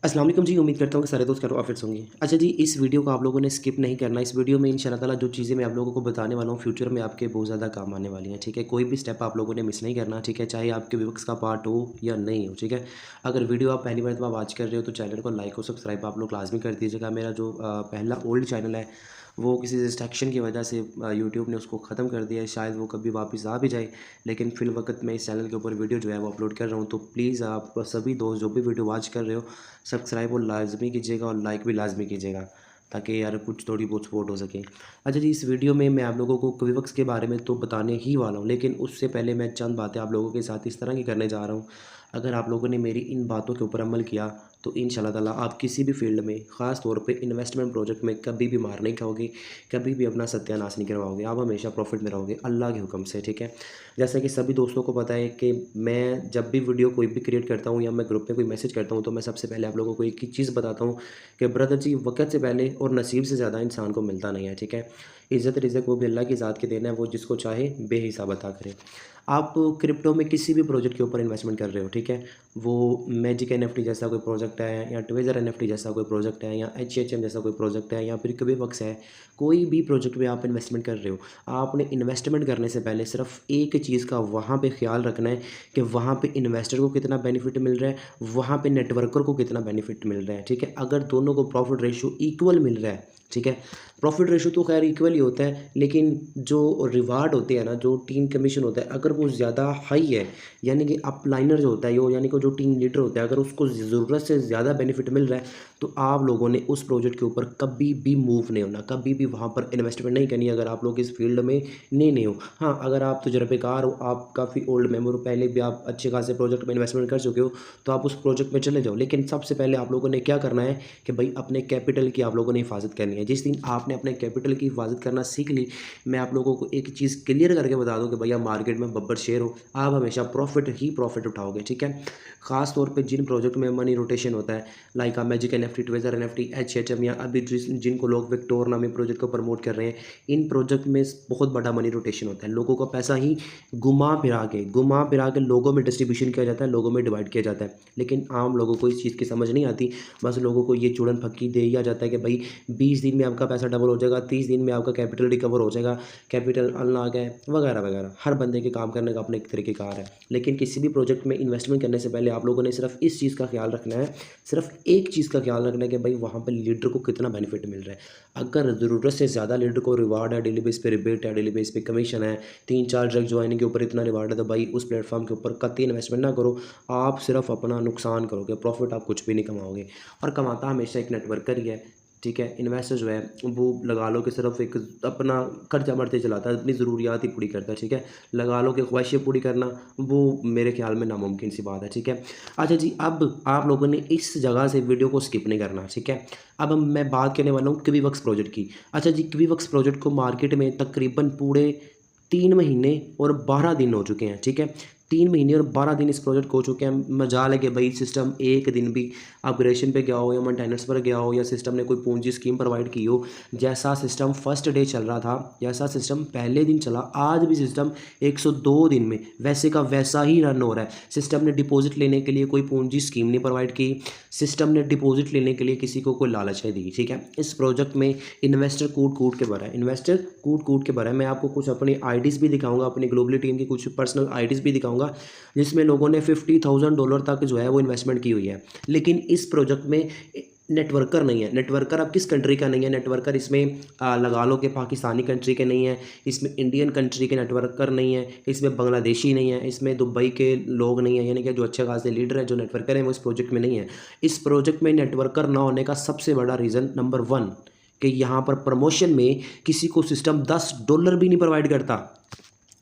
अस्सलाम वालेकुम जी। उम्मीद करता हूँ कि सारे दोस्त खैर आफियत से होंगे। अच्छा जी, इस वीडियो को आप लोगों ने स्किप नहीं करना। इस वीडियो में इंशाल्लाह ताला जो चीज़ें मैं आप लोगों को बताने वाला हूँ फ्यूचर में आपके बहुत ज़्यादा काम आने वाली हैं, ठीक है। कोई भी स्टेप आप लोगों ने मिस नहीं करना, ठीक है, चाहे आपके विवक्स का पार्ट हो या नहीं हो, ठीक है। अगर वीडियो आप पहली मरतबा वॉच कर रहे हो तो चैनल को लाइक और सब्सक्राइब आप लोग लाजमी कर दीजिएगा। मेरा जो पहला ओल्ड चैनल है वो किसी डिस्ट्रैक्शन की वजह से यूट्यूब ने उसको ख़त्म कर दिया है। शायद वो कभी वापस आ भी जाए, लेकिन फ़िल वक़्त मैं इस चैनल के ऊपर वीडियो जो है वो अपलोड कर रहा हूँ। तो प्लीज़ आप सभी दोस्त जो भी वीडियो वॉच कर रहे हो, सब्सक्राइब और लाज़मी कीजिएगा और लाइक भी लाज़मी कीजिएगा, ताकि यार कुछ थोड़ी बहुत सपोर्ट हो सके। अच्छा जी, इस वीडियो में मैं आप लोगों को क्विवक्स के बारे में तो बताने ही वाला हूँ, लेकिन उससे पहले मैं चंद बातें आप लोगों के साथ इस तरह की करने जा रहा हूँ। अगर आप लोगों ने मेरी इन बातों के ऊपर अमल किया तो इंशाल्लाह ताला आप किसी भी फील्ड में, ख़ास तौर पे इन्वेस्टमेंट प्रोजेक्ट में कभी भी मार नहीं खाओगे, कभी भी अपना सत्यानाश नहीं करवाओगे। आप हमेशा प्रॉफिट में रहोगे अल्लाह के हुक्म से, ठीक है। जैसा कि सभी दोस्तों को पता है कि मैं जब भी वीडियो कोई भी क्रिएट करता हूँ या मैं ग्रुप में कोई मैसेज करता हूँ, तो मैं सबसे पहले आप लोगों को एक ही चीज़ बताता हूँ कि ब्रदर जी, वक़्त से पहले और नसीब से ज़्यादा इंसान को मिलता नहीं है, ठीक है। इज़्ज़त रिज़्क वो भी अल्लाह की ज़ात के देना है, वो जिसको चाहे बेहिसाब अता करे। आप क्रिप्टो में किसी भी प्रोजेक्ट के ऊपर इन्वेस्टमेंट कर रहे हो, ठीक है। वो मैजिक एनएफटी जैसा कोई प्रोजेक्ट है, या ट्वेज़र एनएफटी जैसा कोई प्रोजेक्ट है, या एचएचएम जैसा कोई प्रोजेक्ट है, या फिर क्यूबीबक्स है। कोई भी प्रोजेक्ट में आप इन्वेस्टमेंट कर रहे हो, आपने इन्वेस्टमेंट करने से पहले सिर्फ एक चीज़ का वहाँ पे ख्याल रखना है कि वहाँ पे इन्वेस्टर को कितना बेनिफिट मिल रहा है, वहाँ पे नेटवर्कर को कितना बेनिफिट मिल रहा है, ठीक है। अगर दोनों को प्रॉफिट रेशियो इक्वल मिल रहा है, ठीक है। प्रॉफिट रेशियो तो खैर इक्वल ही होता है, लेकिन जो रिवार्ड होते हैं ना, जो टीम कमीशन होता है, अगर वो ज़्यादा हाई है, यानी कि अपलाइनर जो होता है, यानी कि जो टीम लीडर होता है, अगर उसको ज़रूरत से ज़्यादा बेनिफिट मिल रहा है, तो आप लोगों ने उस प्रोजेक्ट के ऊपर कभी भी मूव नहीं होना, कभी भी वहाँ पर इन्वेस्टमेंट नहीं करनी अगर आप लोग इस फील्ड में नए हो। हाँ, अगर आप तजुर्बेकार हो, आप काफ़ी ओल्ड मेंबर हो, पहले भी आप अच्छे खासे प्रोजेक्ट में इन्वेस्टमेंट कर चुके हो, तो आप उस प्रोजेक्ट में चले जाओ। लेकिन सबसे पहले आप लोगों ने क्या करना है कि भाई अपने कैपिटल की आप लोगों ने हिफाजत करनी है। जिस दिन आपने अपने कैपिटल की हिफाजत करना सीख ली, मैं आप लोगों को एक चीज़ क्लियर करके बता दूं कि भैया मार्केट में बब्बर शेर हो, आप हमेशा प्रॉफिट ही प्रॉफिट उठाओगे, ठीक है। खास तौर पे जिन प्रोजेक्ट में मनी रोटेशन होता है, लाइक मैजिक एनएफटी, ट्वेजर एनएफटी, एचएचएम, या अभी जिनको लोग विक्टोर नामी प्रोजेक्ट को प्रमोट कर रहे हैं, इन प्रोजेक्ट में बहुत बड़ा मनी रोटेशन होता है। लोगों का पैसा ही घुमा फिरा के लोगों में डिस्ट्रीब्यूशन किया जाता है, लोगों में डिवाइड किया जाता है। लेकिन आम लोगों को इस चीज़ की समझ नहीं आती। बस लोगों को ये चूड़न फक्की दे दिया जाता है कि भाई 20 दिन में आपका पैसा डबल हो जाएगा, 30 दिन में आपका कैपिटल रिकवर हो जाएगा, कैपिटल अनलॉक है, वगैरह वगैरह। हर बंदे के काम करने का अपने एक तरीक़ेकार है। लेकिन किसी भी प्रोजेक्ट में इन्वेस्टमेंट करने से पहले आप लोगों ने सिर्फ इस चीज़ का ख्याल रखना है, सिर्फ एक चीज़ का ख्याल रखना है कि भाई वहाँ पर लीडर को कितना बेनिफिट मिल रहा है। अगर ज़रूरत से ज़्यादा लीडर को रिवार्ड है, डेली बेस पे रिबेट है, डेली बेस पे कमीशन है, 3-4 ड्रग ज्वाइनिंग के ऊपर इतना रिवार्ड है, तो भाई उस प्लेटफॉर्म के ऊपर कतई इन्वेस्टमेंट ना करो। आप सिर्फ अपना नुकसान करोगे, प्रॉफिट आप कुछ भी नहीं कमाओगे। और कमाता हमेशा एक नेटवर्कर ही है, ठीक है। इन्वेस्टर जो है वो लगा लो कि सिर्फ एक अपना खर्चा बढ़ते चलाता है, अपनी ज़रूरियात ही पूरी करता है, ठीक है। लगा लो कि ख्वाहिशें पूरी करना वो मेरे ख्याल में नामुमकिन सी बात है, ठीक है। अच्छा जी, अब आप लोगों ने इस जगह से वीडियो को स्किप नहीं करना, ठीक है। अब मैं बात करने वाला हूँ क्यूबीबक्स प्रोजेक्ट की। अच्छा जी, क्यूबीबक्स प्रोजेक्ट को मार्केट में तकरीबन पूरे 3 महीने और 12 दिन हो चुके हैं, ठीक है। 3 महीने और 12 दिन इस प्रोजेक्ट को हो चुके हैं। मजाल है कि भाई सिस्टम एक दिन भी अपग्रेडेशन पे गया हो, या मेंटेनेंस पर गया हो, या सिस्टम ने कोई पूंजी स्कीम प्रोवाइड की हो। जैसा सिस्टम फर्स्ट डे चल रहा था, जैसा सिस्टम पहले दिन चला, आज भी सिस्टम 102 दिन में वैसे का वैसा ही रन हो रहा है। सिस्टम ने डिपॉजिट लेने के लिए कोई पूंजी स्कीम नहीं प्रोवाइड की, सिस्टम ने डिपॉजिट लेने के लिए किसी को कोई लालच नहीं दी, ठीक है। इस प्रोजेक्ट में इन्वेस्टर कूट कूट के भरा है, इन्वेस्टर कूट कूट के भरा है। मैं आपको कुछ अपनी आईडीज़ भी दिखाऊंगा, अपनी ग्लोबली टीम की कुछ पर्सनल आईडीज़ भी दिखाऊंगा, जिसमें लोगों ने $50,000 तक जो है वो इन्वेस्टमेंट की हुई है। लेकिन इस प्रोजेक्ट में नेटवर्कर नहीं है। नेटवर्कर अब किस कंट्री का नहीं है, नेटवर्कर इसमें लगा लो कि पाकिस्तानी कंट्री के नहीं है, इसमें इंडियन कंट्री के नेटवर्कर नहीं है, इसमें बांग्लादेशी नहीं है, इसमें दुबई के लोग नहीं है, यानी कि जो अच्छे खासे लीडर है, जो नेटवर्कर है, वो इस प्रोजेक्ट में नहीं है। इस प्रोजेक्ट में नेटवर्कर ना होने का सबसे बड़ा रीज़न नंबर 1 कि यहाँ पर प्रमोशन में किसी को सिस्टम $10 भी नहीं प्रोवाइड करता।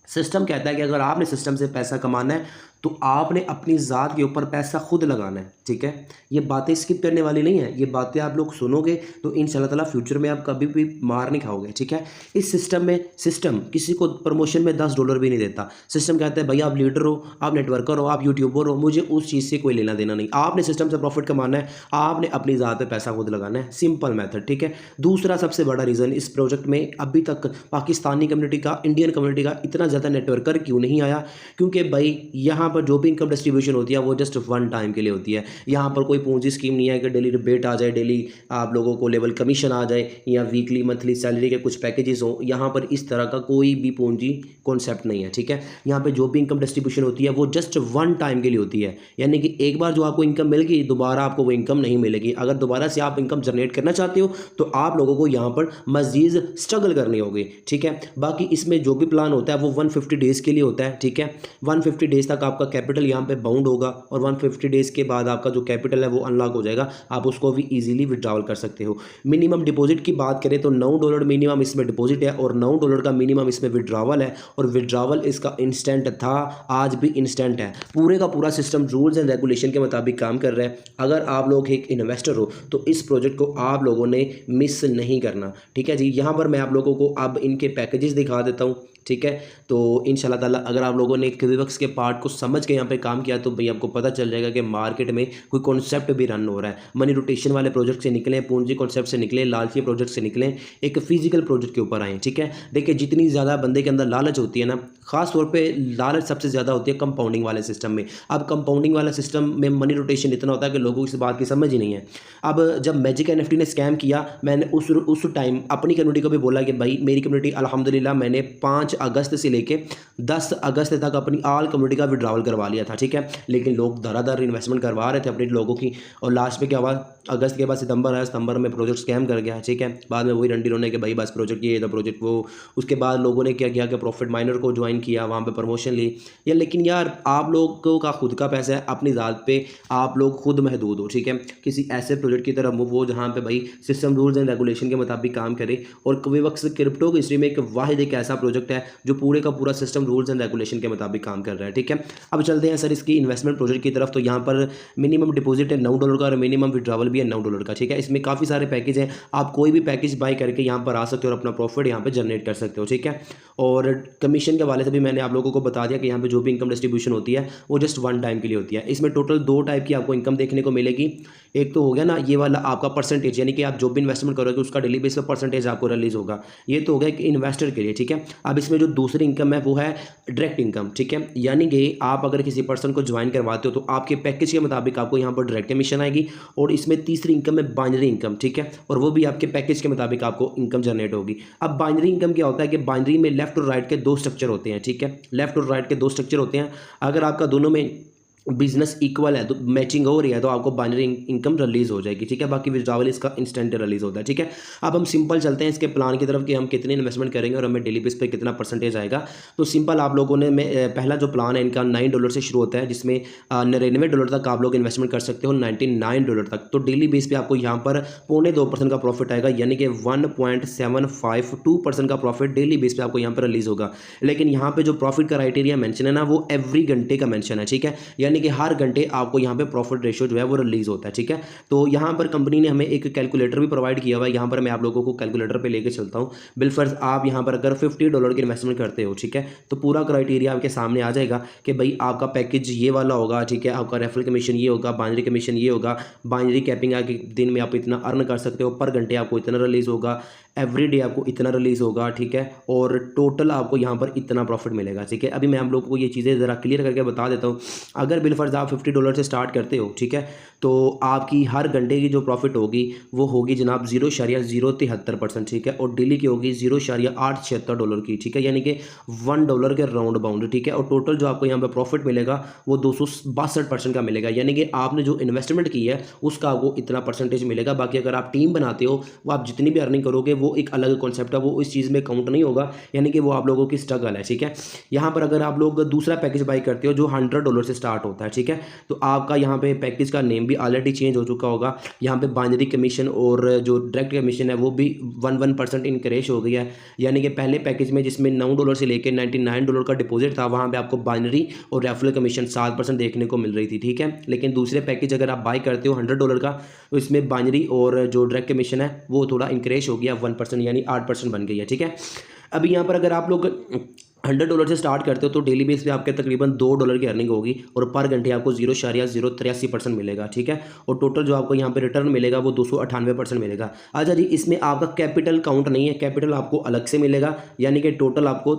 सिस्टम कहता है कि अगर आपने सिस्टम से पैसा कमाना है तो आपने अपनी ज़ात के ऊपर पैसा खुद लगाना है, ठीक है। ये बातें स्किप करने वाली नहीं है, ये बातें आप लोग सुनोगे तो इंशाल्लाह ताला फ्यूचर में आप कभी भी मार नहीं खाओगे, ठीक है। इस सिस्टम में सिस्टम किसी को प्रमोशन में $10 भी नहीं देता। सिस्टम कहता है भैया आप लीडर हो, आप नेटवर्कर हो, आप यूट्यूबर हो, मुझे उस चीज़ से कोई लेना देना नहीं। आपने सिस्टम से प्रॉफिट कमाना है, आपने अपनी ज़ात पर पैसा खुद लगाना है, सिंपल मैथड, ठीक है। दूसरा सबसे बड़ा रीज़न इस प्रोजेक्ट में अभी तक पाकिस्तानी कम्युनिटी का, इंडियन कम्युनिटी का इतना ज़्यादा नेटवर्कर क्यों नहीं आया, क्योंकि भाई यहाँ यहाँ पर जो भी इनकम डिस्ट्रीब्यूशन होती है वो जस्ट वन टाइम के लिए होती है। यहाँ पर कोई पूंजी स्कीम नहीं है कि डेली रिबेट आ जाए, डेली आप लोगों को लेवल कमीशन आ जाए या वीकली मंथली सैलरी के कुछ पैकेजेस हों। यहाँ पर इस तरह का कोई भी पूंजी कॉन्सेप्ट नहीं है, ठीक है। यहाँ पे जो भी इनकम डिस्ट्रीब्यूशन होती है वो जस्ट वन टाइम के लिए होती है, यानी कि एक बार जो आपको इनकम मिल गई दोबारा आपको वो इनकम नहीं मिलेगी। अगर दोबारा से आप इनकम जनरेट करना चाहते हो तो आप लोगों को यहाँ पर मजीद स्ट्रगल करनी होगी, ठीक है। बाकी इसमें जो भी प्लान होता है वो 150 डेज़ के लिए होता है, ठीक है। 150 डेज़ तक आपका कैपिटल यहाँ पे बाउंड होगा और 150 डेज़ के बाद आपका जो कैपिटल है वो अनलॉक हो जाएगा, आप उसको भी ईजिली विड्रॉल कर सकते हो। मिनिमम डिपॉजिट की बात करें तो $9 मिनिमम इसमें डिपॉजिट है और $9 का मिनिमम इसमें विड्रॉवल है, और विड्रॉवल इसका इंस्टेंट था, आज भी इंस्टेंट है। पूरे का पूरा सिस्टम रूल्स एंड रेगुलेशन के मुताबिक काम कर रहा है। अगर आप लोग एक इन्वेस्टर हो तो इस प्रोजेक्ट को आप लोगों ने मिस नहीं करना, ठीक है जी। यहाँ पर मैं आप लोगों को अब इनके पैकेजेस दिखा देता हूँ, ठीक है। तो इंशाल्लाह ताला अगर आप लोगों ने क्विकबक्स के पार्ट को समझ के यहाँ पे काम किया तो भाई आपको पता चल जाएगा कि मार्केट में कोई कॉन्सेप्ट भी रन हो रहा है। मनी रोटेशन वाले प्रोजेक्ट से निकले, पूंजी कॉन्सेप्ट से निकले, लालची प्रोजेक्ट से निकले, एक फिजिकल प्रोजेक्ट के ऊपर आए, ठीक है। देखिए जितनी ज़्यादा बंदे के अंदर लालच होती है ना, खास तौर पे लालच सबसे ज़्यादा होती है कंपाउंडिंग वाले सिस्टम में। अब कंपाउंडिंग वाला सिस्टम में मनी रोटेशन इतना होता है कि लोगों को इस बात की समझ ही नहीं है। अब जब मैजिक एनएफटी ने स्कैम किया, मैंने उस टाइम अपनी कम्युनिटी को भी बोला कि भाई मेरी कम्युनिटी अल्हम्दुलिल्लाह मैंने 5 अगस्त से लेके 10 अगस्त तक अपनी ऑल कम्युनिटी का विड्रॉवल करवा लिया था, ठीक है। लेकिन लोग धड़ाधड़ इन्वेस्टमेंट करवा रहे थे अपने लोगों की, और लास्ट में क्या हुआ, अगस्त के बाद सितंबर आया, सितंबर में प्रोजेक्ट स्कैम कर गया, ठीक है। बाद में वही रंडी रोने के भाई बस प्रोजेक्ट ये था, प्रोजेक्ट वो। उसके बाद लोगों ने क्या किया कि प्रॉफिट माइनर को ज्वाइन किया, वहाँ पे प्रमोशन ली। या लेकिन यार आप लोगों का खुद का पैसा है, अपनी ज़ात पे आप लोग खुद महदूद हो, ठीक है। किसी ऐसे प्रोजेक्ट की तरफ मूव हो जहाँ पे भाई सिस्टम रूल्स एंड रेगुलेशन के मुताबिक काम करे। और क्विकबक्स क्रिप्टो की हिस्ट्री में एक ऐसा प्रोजेक्ट है जो पूरे का पूरा सिस्टम रूल्स एंड रेगुलेशन के मुताबिक काम कर रहा है, ठीक है। अब चलते हैं सर इसकी इन्वेस्टमेंट प्रोजेक्ट की तरफ। तो यहाँ पर मिनिमम डिपॉजिट है $9 का और मिनिमम विड्रॉवल भी है $9 का, ठीक है। इसमें काफ़ी सारे पैकेज हैं, आप कोई भी पैकेज बाय करके यहाँ पर आ सकते हो और अपना प्रॉफिट यहाँ पे जनरेट कर सकते हो, ठीक है। और कमीशन के वाले से भी मैंने आप लोगों को बता दिया कि यहाँ पे जो भी इनकम डिस्ट्रीब्यूशन होती है वो जस्ट वन टाइम के लिए होती है। इसमें टोटल 2 टाइप की आपको इनकम देखने को मिलेगी। एक तो हो गया ना ये वाला आपका परसेंटेज, यानी कि आप जो भी इन्वेस्टमेंट करोगे उसका डेली बेस पर परसेंटेज आपको रिलीज होगा। ये तो हो गया कि इन्वेस्टर के लिए, ठीक है। अब इसमें जो दूसरी इनकम है वो है डायरेक्ट इनकम, ठीक है। यानी कि आप अगर किसी पर्सन को ज्वाइन करवाते हो तो आपके पैकेज के मुताबिक आपको यहाँ पर डायरेक्ट कमीशन आएगी। और इसमें तीसरी इनकम है बाइनरी इनकम, ठीक है, और वो भी आपके पैकेज के मुताबिक आपको इनकम जनरेट होगी। अब बाइनरी इनकम क्या होता है कि बाइनरी में लेफ्ट और राइट के 2 स्ट्रक्चर होते हैं, ठीक है। लेफ्ट और राइट के 2 स्ट्रक्चर होते हैं। अगर आपका दोनों में बिजनेस इक्वल है तो मैचिंग हो रही है तो आपको बाइनरी इनकम रिलीज हो जाएगी, ठीक है। बाकी विड्रॉवल इसका इंस्टेंट रिलीज होता है, ठीक है। अब हम सिंपल चलते हैं इसके प्लान की तरफ कि हम कितने इन्वेस्टमेंट करेंगे और हमें डेली बेस पे कितना परसेंटेज आएगा। तो सिंपल आप लोगों ने पहला जो प्लान है इनका $9 से शुरू होता है, जिसमें $99 तक आप लोग इन्वेस्टमेंट कर सकते हो, $99 तक। तो डेली बेस पे आपको यहाँ पर 0.25% का प्रॉफिट आएगा, यानी कि 1.752% का प्रॉफिट डेली बेस पे आपको यहाँ पर रिलीज होगा। लेकिन यहाँ पे जो प्रॉफिट का क्राइटेरिया मेंशन है ना वो एवरी घंटे का मेंशन है, ठीक है। यानी कि हर घंटे आपको यहाँ पे प्रॉफिट रेशियो जो है वो रिलीज होता है, ठीक है। तो यहाँ पर कंपनी ने हमें एक कैलकुलेटर भी प्रोवाइड किया हुआ है। यहाँ पर मैं आप लोगों को कैलकुलेटर पे लेके चलता हूँ। बिलफर्ज आप यहाँ पर अगर $50 की इन्वेस्टमेंट करते हो, ठीक है, तो पूरा क्राइटेरिया आपके सामने आ जाएगा कि भाई आपका पैकेज ये वाला होगा, ठीक है। आपका रेफरल कमीशन ये होगा, बाइनरी कमीशन ये होगा, बाइनरी कैपिंग आके दिन में आप इतना अर्न कर सकते हो, पर घंटे आपको इतना रिलीज होगा, एवरी डे आपको इतना रिलीज होगा, ठीक है। और टोटल आपको यहाँ पर इतना प्रॉफिट मिलेगा, ठीक है। अभी मैं आप लोगों को ये चीज़ें ज़रा क्लियर करके बता देता हूँ। अगर बिलफर्ज आप $50 से स्टार्ट करते हो, ठीक है, तो आपकी हर घंटे की जो प्रॉफिट होगी वो होगी जनाब 0.073%, ठीक है। और डेली की होगी $0.876 की, ठीक है, यानी कि $1 के राउंड बाउंड, ठीक है। और टोटल जो आपको यहाँ पर प्रॉफिट मिलेगा वो 262% का मिलेगा, यानी कि आपने जो इन्वेस्टमेंट की है उसका आपको इतना परसेंटेज मिलेगा। बाकी अगर आप टीम बनाते हो वो आप जितनी भी अर्निंग करोगे वो एक अलग कॉन्सेप्ट है, वो इस चीज़ में काउंट नहीं होगा, यानी कि वो आप लोगों की स्ट्रगल है, ठीक है। यहाँ पर अगर आप लोग दूसरा पैकेज बाई करते हो जो $100 से स्टार्ट होता है, ठीक है, तो आपका यहाँ पे पैकेज का नेम भी ऑलरेडी चेंज हो चुका होगा। यहाँ पे बाइनरी कमीशन और जो डायरेक्ट कमीशन है वो भी 1% इंक्रीज हो गई है, यानी कि पहले पैकेज में जिसमें $9 से लेकर $99 का डिपॉजिट था वहाँ पे आपको बाइनरी और रेफरल कमीशन 7% देखने को मिल रही थी, ठीक है। लेकिन दूसरे पैकेज अगर आप बाई करते हो $100 का तो इसमें बाइनरी और जो डायरेक्ट कमीशन है वो थोड़ा इंक्रीज हो गया 1%, यानी 8% बन गई है, ठीक है। अभी यहाँ पर अगर आप लोग $100 से स्टार्ट करते हो तो डेली बेस पे आपके तकरीबन $2 की अर्निंग होगी और पर घंटे आपको 0.083% मिलेगा, ठीक है। और टोटल जो आपको यहाँ पे रिटर्न मिलेगा वो 298% मिलेगा। अच्छा जी, इसमें आपका कैपिटल काउंट नहीं है, कैपिटल आपको अलग से मिलेगा, यानी कि टोटल आपको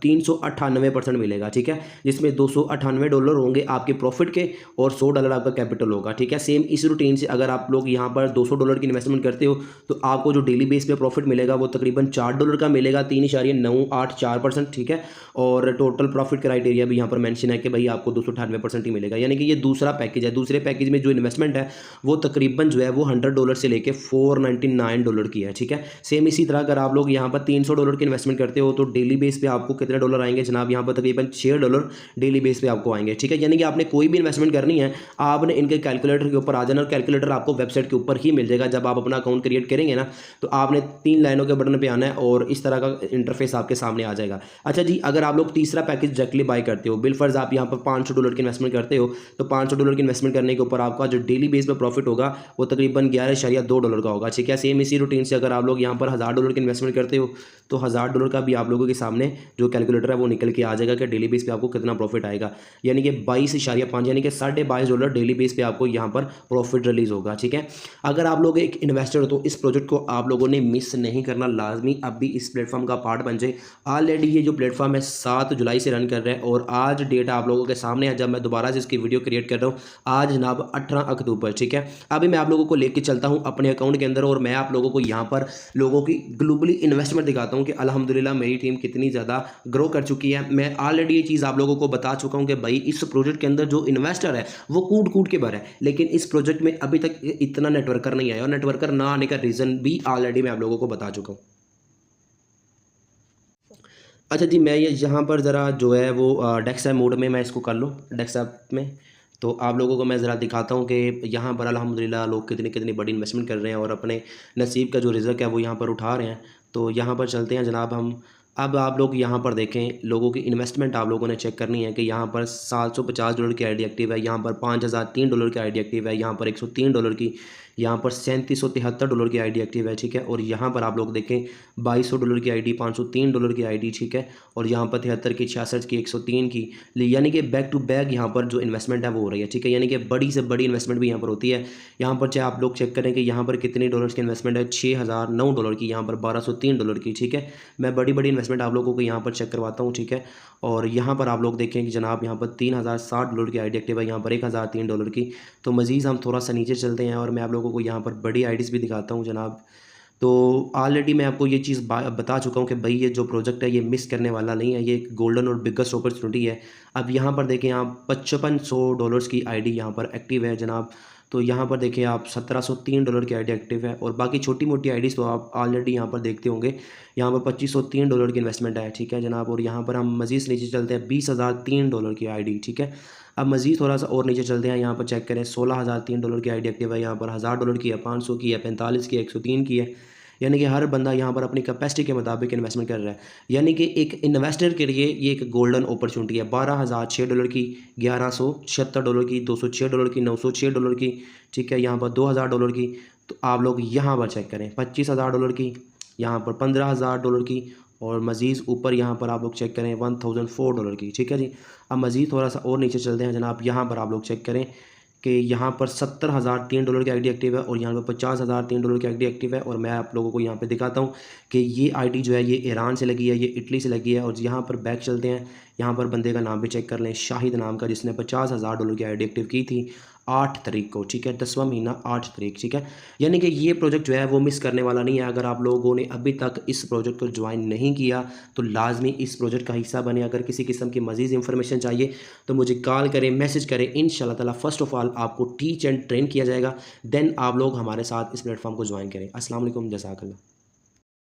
398% मिलेगा, ठीक है। जिसमें $298 होंगे आपके प्रॉफिट के और $100 आपका कैपिटल होगा, ठीक है। सेम इस रूटीन से अगर आप लोग यहाँ पर $200 की इन्वेस्टमेंट करते हो तो आपको जो डेली बेस पे प्रॉफिट मिलेगा वो तकरीबन $4 का मिलेगा, 3.984%, ठीक है। और टोटल प्रॉफिट क्राइटेरिया भी यहाँ पर मेंशन है कि भाई आपको 298% ही मिलेगा, यानी कि ये दूसरा पैकेज है। दूसरे पैकेज में जो इन्वेस्टमेंट है वो तकरीबन जो है वो $100 से लेके $499 की है, ठीक है। सेम इसी तरह अगर आप लोग यहाँ पर $300 की इन्वेस्टमेंट करते हो तो डेली बेस पे आपको कितने डॉलर आएंगे जनाब, यहाँ पर तकरीबन $6 डेली बेस पे आपको आएंगे, ठीक है। यानी कि आपने कोई भी इन्वेस्टमेंट करनी है, आपने इनके कैलकुलेटर के ऊपर आ जाना और कैलकुलेटर आपको वेबसाइट के ऊपर ही मिल जाएगा। जब आप अपना अकाउंट क्रिएट करेंगे ना तो आपने 3 लाइनों के बटन पे आना है और इस तरह का इंटरफेस आपके सामने आ जाएगा। अच्छा जी, अगर आप लोग तीसरा पैकेज डायरेक्टली बाय करते हो, बिलफर्ज आप यहाँ पर $500 की इन्वेस्टमेंट करते हो तो $500 की इन्वेस्टमेंट करने के ऊपर आपका जो डेली बेस पे प्रॉफिट होगा वो तकरीबन $11.2 का होगा, ठीक है। सेम इसी रूटीन से अगर आप लोग यहाँ पर $1000 की इन्वेस्टमेंट करते हो तो $1000 का भी आप लोगों के सामने जो कैलकुलेटर है वो निकल के आ जाएगा कि डेली बेस पे आपको कितना प्रॉफिट आएगा, यानी कि 22.5 यानी कि $22.5 डेली बेस पे आपको यहाँ पर प्रॉफिट रिलीज होगा, ठीक है। अगर आप लोग एक इन्वेस्टर हो तो इस प्रोजेक्ट को आप लोगों ने मिस नहीं करना, लाजमी अब भी इस प्लेटफॉर्म का पार्ट बन जाए। ऑलरेडी ये जो प्लेटफॉर्म है 7 जुलाई से रन कर रहा है और आज डेट आप लोगों के सामने है जब मैं दोबारा से इसकी वीडियो क्रिएट कर रहा हूँ, आज जनाब 18 अक्टूबर, ठीक है। अभी मैं आप लोगों को लेके चलता हूँ अपने अकाउंट के अंदर और मैं आप लोगों को यहाँ पर लोगों की ग्लोबली इन्वेस्टमेंट दिखाता हूँ कि अल्हम्दुलिल्लाह मेरी टीम कितनी ज़्यादा ग्रो कर चुकी है। मैं ऑलरेडी ये चीज़ आप लोगों को बता चुका हूँ कि भाई इस प्रोजेक्ट के अंदर जो इन्वेस्टर है वो कूट कूट के भर है, लेकिन इस प्रोजेक्ट में अभी तक इतना नेटवर्कर नहीं आया और नेटवर्कर ना आने का रीज़न भी ऑलरेडी मैं आप लोगों को बता चुका हूँ। अच्छा जी, मैं ये यहाँ पर ज़रा जो है वो डेस्कटॉप मोड में मैं इसको कर लूँ डेस्कटॉप में, तो आप लोगों को मैं ज़रा दिखाता हूँ कि यहाँ पर अल्हम्दुलिल्लाह लोग कितनी कितनी बड़ी इन्वेस्टमेंट कर रहे हैं और अपने नसीब का जो रिज़्क है वो यहाँ पर उठा रहे हैं। तो यहाँ पर चलते हैं जनाब हम। अब आप लोग यहाँ पर देखें, लोगों की इन्वेस्टमेंट आप लोगों ने चेक करनी है कि यहाँ पर $750 की आईडी एक्टिव है, यहाँ पर $5003 की आईडी एक्टिव है, यहाँ पर $103 की, यहाँ पर $3773 की आईडी एक्टिव है, ठीक है। और यहाँ पर आप लोग देखें $2200 की आईडी, $503 की आईडी, ठीक है। और यहाँ पर 73 की, 66 की, 103 की, यानी कि बैक टू बैक यहाँ पर जो इन्वेस्टमेंट है वो हो रही है, ठीक है। यानी कि बड़ी से बड़ी इन्वेस्टमेंट भी यहाँ पर होती है। यहाँ पर चाहे आप लोग चेक करें कि यहाँ पर कितने डॉलर्स की इन्वेस्टमेंट है, $6009 की, यहाँ पर $1203 की, ठीक है। मैं बड़ी बड़ी इन्वेस्टमेंट आप लोगों को यहाँ पर चेक करवाता हूँ, ठीक है। और यहाँ पर आप लोग देखें कि जनाब यहाँ पर $3060 की आईडी एक्टिव है, यहाँ पर $1003 की। तो मज़ीद हम थोड़ा सा नीचे चलते हैं और मैं आप लोगों को यहाँ पर बड़ी आईडीज़ भी दिखाता हूँ जनाब। तो ऑलरेडी मैं आपको ये चीज़ बता चुका हूँ कि भाई ये जो प्रोजेक्ट है ये मिस करने वाला नहीं है, ये एक गोल्डन और बिगेस्ट अपॉर्चुनिटी है। अब यहाँ पर देखें आप $5500 की आईडी यहाँ पर एक्टिव है जनाब। तो यहाँ पर देखें आप $1703 की आईडी एक्टिव है और बाकी छोटी मोटी आईडीज़ तो आप ऑलरेडी यहाँ पर देखते होंगे। यहाँ पर $2503 की इन्वेस्टमेंट है, ठीक है जनाब। और यहाँ पर हम मज़ीद नीचे चलते हैं, $20003 की आईडी, ठीक है। अब मज़ीद थोड़ा सा और नीचे चलते हैं, यहाँ पर चेक करें $16003 की आईडी एक्टिव है, यहाँ पर $1000 की है, 500 की है, 45 की है, 103 की है। यानी कि हर बंदा यहाँ पर अपनी कैपेसिटी के मुताबिक इन्वेस्टमेंट कर रहा है। यानी कि एक इन्वेस्टर के लिए ये एक गोल्डन अपॉर्चुनिटी है। $12006 की, $1176 की, $206 की, $906 की, ठीक है। यहाँ पर $2000 की। तो आप लोग यहाँ पर चेक करें, $25000 की, यहाँ पर $15000 की और मज़ीद ऊपर यहाँ पर आप लोग चेक करें $1004 की, ठीक है जी। अब मज़ीद थोड़ा सा और नीचे चलते हैं जनाब। यहाँ पर आप लोग चेक करें कि यहाँ पर $70003 की आईडी एक्टिव है और यहाँ पर $50003 की आईडी एक्टिव है। और मैं आप लोगों को यहाँ पे दिखाता हूँ कि ये आईडी जो है ये ईरान से लगी है, ये इटली से लगी है। और यहाँ पर बैक चलते हैं, यहाँ पर बंदे का नाम भी चेक कर लें, शाहिद नाम का, जिसने $50000 की आईडी एक्टिव की थी 8 तारीख को, ठीक है। 10वां महीना 8 तारीख, ठीक है। यानी कि ये प्रोजेक्ट जो है वो मिस करने वाला नहीं है। अगर आप लोगों ने अभी तक इस प्रोजेक्ट को ज्वाइन नहीं किया तो लाजमी इस प्रोजेक्ट का हिस्सा बने। अगर किसी किस्म की मज़ीद इंफॉर्मेशन चाहिए तो मुझे कॉल करें, मैसेज करें। इंशाल्लाह ताला फ़र्स्ट ऑफ़ ऑल आपको टीच एंड ट्रेन किया जाएगा, देन आप लोग हमारे साथ इस प्लेटफॉर्म को ज्वाइन करें। अस्सलाम वालेकुम, जज़ाकल्लाह।